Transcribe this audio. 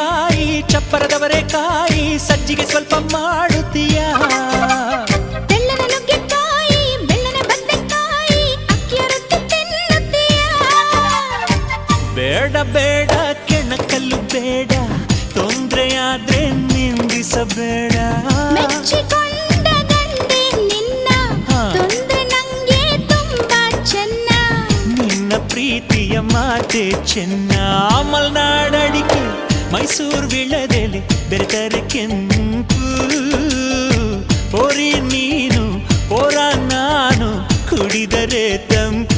ನುಗ್ಗೆಕಾಯಿ ಚಪ್ಪರದವರೆಕಾಯಿ ಸಜ್ಜಿಗೆ ಸ್ವಲ್ಪ ಮಾಡುತ್ತೀಯಾ ತೆಳ್ಳನ ನುಗ್ಗೆಕಾಯಿ ಬೆಳ್ಳನ ಬದನೆಕಾಯಿ ಅಕ್ಕಿಯ ರೊಟ್ಟಿ ತಿನ್ನುತ್ತೀಯಾ ಬೇಡ ಬೇಡ ಕೆಣಕಲ್ಲು ಬೇಡ ತೊಂದ್ರೆಯಾದ್ರೆ ನಿಂದಿಸಬೇಡ ಮೆಚ್ಚಿಕೊಂಡ ಗಂಡೆ ನಿನ್ನ ತೊಂದ್ರೆ ನಂಗೆ ತುಂಬಾ ಚೆನ್ನ ನಿನ್ನ ಪ್ರೀತಿಯ ಮಾತೆ ಚೆನ್ನ ಮಲ್ನಾಡಡಿಕೆ ಮೈಸೂರು ವಿಳದೆಲೆ ಬೆರೆತರೆ ಕೆಂಪು ಪೋರಿ ನೀನು ಪೋರ ನಾನು ಕುಡಿದರೆ ತಂಪು